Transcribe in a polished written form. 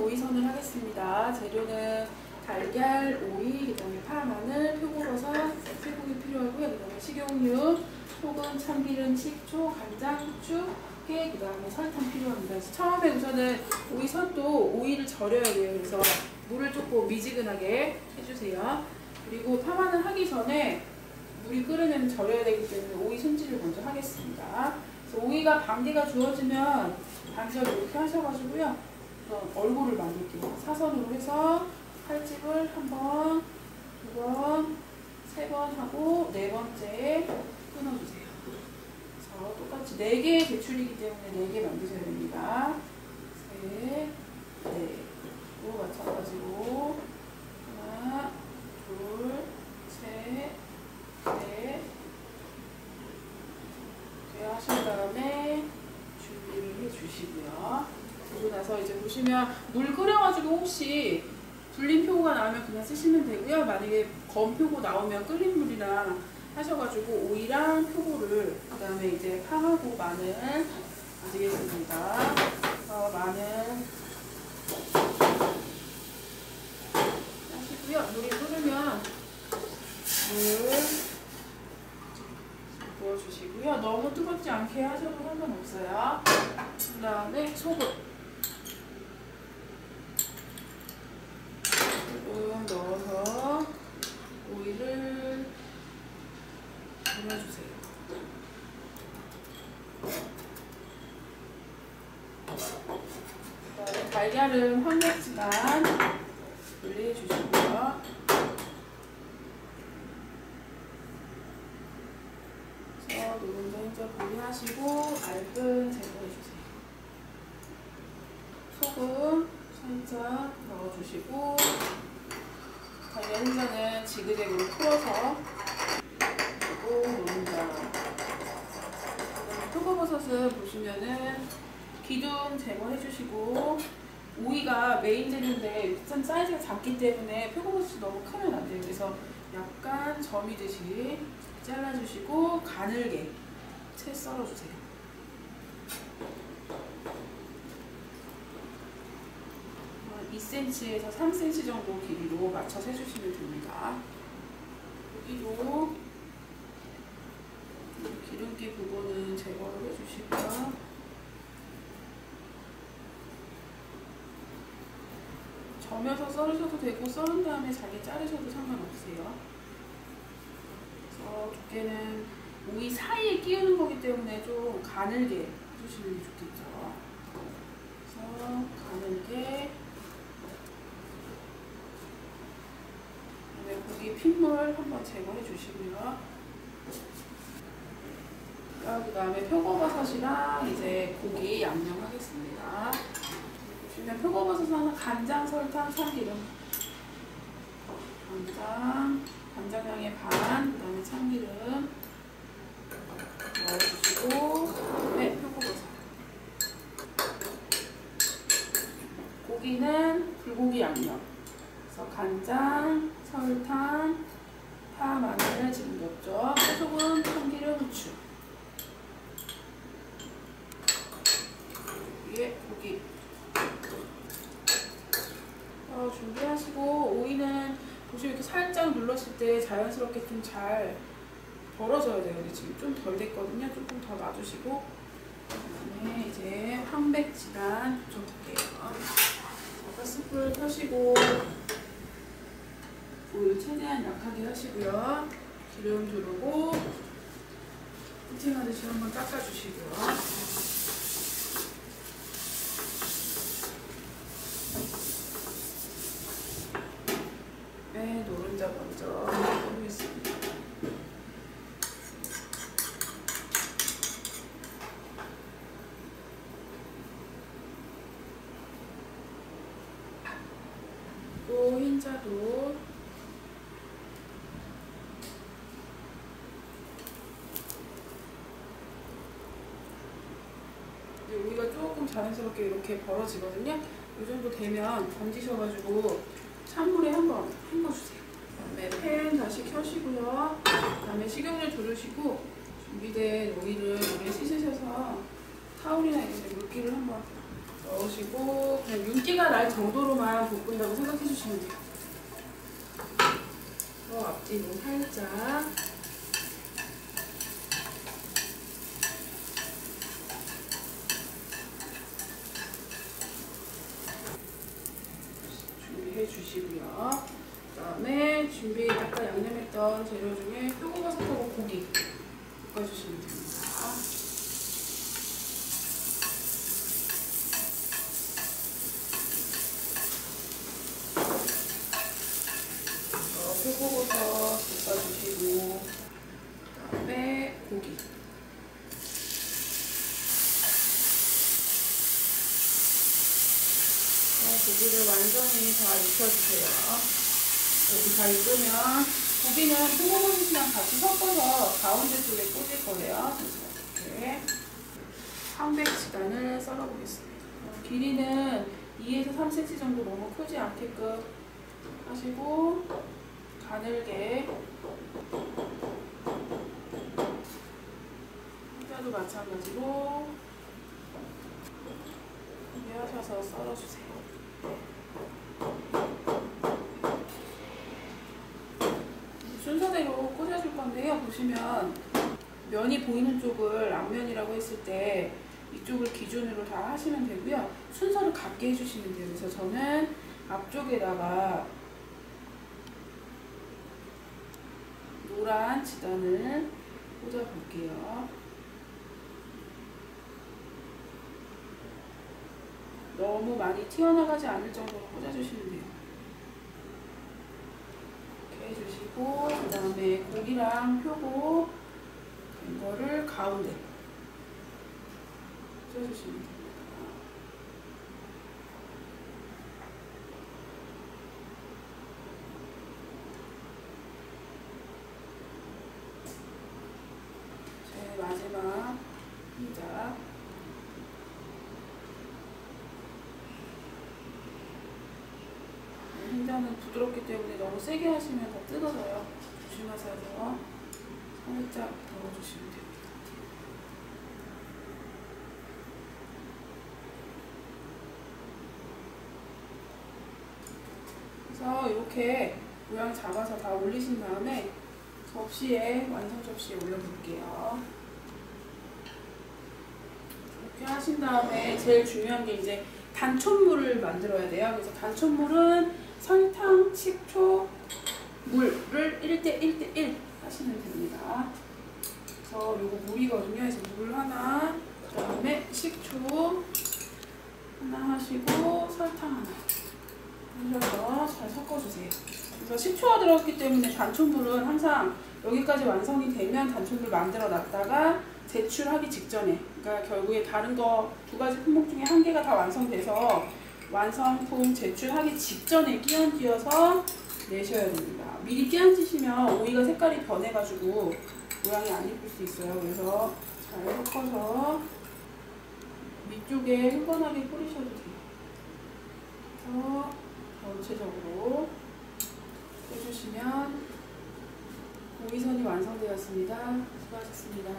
오이선을 하겠습니다. 재료는 달걀, 오이, 그다음에 파, 마늘, 표고버섯, 쇠고기 필요하고요. 그다음에 식용유, 소금, 참기름, 식초, 간장, 후추, 깨, 그다음에 설탕 필요합니다. 그래서 처음에 우선은 오이선도 오이를 절여야 돼요. 그래서 물을 조금 미지근하게 해주세요. 그리고 파, 마늘 하기 전에 물이 끓으면 절여야 되기 때문에 오이 손질을 먼저 하겠습니다. 그래서 오이가 반개가 주어지면 반절 이렇게 하셔가지고요. 얼굴을 만들게요. 사선으로 해서 칼집을 한 번, 두 번, 세 번 하고 네 번째에 끊어주세요. 그래서 똑같이 4개의 대출이기 때문에 4개 만드셔야 됩니다. 셋, 넷. 또 마찬가지로 하나, 둘, 셋, 넷. 이렇게 하신 다음에 준비를 해주시고요. 그러고 나서 이제 보시면 물 끓여가지고 혹시 불린 표고가 나오면 그냥 쓰시면 되고요. 만약에 검 표고 나오면 끓인 물이랑 하셔가지고 오이랑 표고를 그 다음에 이제 파하고 마늘 만들겠습니다. 마늘 하시고요. 물이 끓으면 물 부어주시고요. 너무 뜨겁지 않게 하셔도 상관없어요. 그 다음에 소금 넣어서 오이를 불려주세요. 그다음에 달걀은 황백지간 분리해주시고요. 그래서 노른자 흰자 분리하시고 얇은 제거해주세요. 소금 살짝 넣어주시고 달걀 흰자는 지그재그로 풀어서 그리고 노른자 표고버섯은 보시면은 기둥 제거해주시고 오이가 메인 재료인데 일단 사이즈가 작기 때문에 표고버섯이 너무 크면 안 돼요. 그래서 약간 점이듯이 잘라주시고 가늘게 채 썰어주세요. 2cm에서 3cm 정도 길이로 맞춰서 해주시면 됩니다. 여기도 기름기 부분은 제거를 해주시고요. 점여서 썰으셔도 되고 썰은 다음에 잘게 자르셔도 상관없어요. 그래서 두께는 오이 사이에 끼우는 거기 때문에 좀 가늘게 해주시면 좋겠죠. 그래서 가늘게 고기 핏물 한번 제거해 주시고요. 그 다음에 표고버섯이랑 이제 고기 양념하겠습니다. 보시면 표고버섯은 간장, 설탕, 참기름. 간장량의 반, 그 다음에 참기름 넣어주시고, 네, 표고버섯. 고기는 불고기 양념. 그래서 간장, 설탕, 파, 마늘 지금 넣었죠. 소금, 참기름, 후추. 위에 고기 준비하시고 오이는 보시면 이렇게 살짝 눌렀을 때 자연스럽게 좀 잘 벌어져야 돼요. 근데 지금 좀 덜 됐거든요. 조금 더 놔주시고 그다음에 이제 황백지간 좀 볼게요. 가스불 켜시고 불 최대한 약하게 하시고요. 기름 두르고 코팅하듯이 한번 닦아주시고요. 네, 노른자 먼저 해보겠습니다. 또 흰자도 우리가 조금 자연스럽게 이렇게 벌어지거든요. 이 정도 되면 던지셔가지고 찬물에 한번 헹궈주세요. 그다음에 팬 다시 켜시고요. 그다음에 식용유 두르시고 준비된 오이를 물에 씻으셔서 타올이나 이런 데 물기를 한번 넣어주세요. 넣으시고 그냥 윤기가 날 정도로만 볶은다고 생각해 주시면 돼요. 앞뒤로 살짝 준비해 주시고요. 그 다음에 아까 양념했던 재료 중에 표고버섯하고 고기 볶아주시면 됩니다. 표고버섯 볶아주시고 그 다음에 고기 고기를 완전히 다 익혀주세요. 고기 다 익으면 고기는 표고버섯이랑 같이 섞어서 가운데 쪽에 꽂을 거예요. 그래서 이렇게 300g을 썰어보겠습니다. 길이는 2에서 3cm 정도 너무 크지 않게끔 하시고 가늘게 피자도 마찬가지로 이렇게 하셔서 썰어주세요. 순서대로 꽂아줄 건데요. 보시면 면이 보이는 쪽을 앞면이라고 했을 때 이쪽을 기준으로 다 하시면 되고요. 순서를 같게 해주시면 돼요. 그래서 저는 앞쪽에다가 노란 지단을 꽂아 볼게요. 너무 많이 튀어나가지 않을 정도로 꽂아주시면 돼요. 이렇게 해주시고 그 다음에 고기랑 표고 이거를 가운데 꽂아주시면 됩니다. 제 마지막 피자 흰자는 부드럽기 때문에 너무 세게 하시면 다 뜯어져요. 조심하셔서 살짝 덜어주시면 됩니다. 그래서 이렇게 모양 잡아서 다 올리신 다음에 접시에 완성 접시에 올려볼게요. 이렇게 하신 다음에 제일 중요한 게 이제 단촛물을 만들어야 돼요. 그래서 단촛물은 설탕, 식초, 물을 1:1:1 하시면 됩니다. 그래서 요거 물이거든요. 그래서 물 하나, 그 다음에 식초 하나 하시고 설탕 하나 하셔서 잘 섞어주세요. 그래서 식초가 들어갔기 때문에 단촛물은 항상 여기까지 완성이 되면 단촛물 만들어 놨다가 제출하기 직전에, 그러니까 결국에 다른 거 2가지 품목 중에 1개가 다 완성돼서 완성품 제출하기 직전에 끼얹어서 내셔야 됩니다. 미리 끼얹으시면 오이가 색깔이 변해가지고 모양이 안 예쁠 수 있어요. 그래서 잘 섞어서 위쪽에 흥건하게 뿌리셔도 돼요. 그래서 전체적으로 해주시면 오이선이 완성되었습니다. 수고하셨습니다.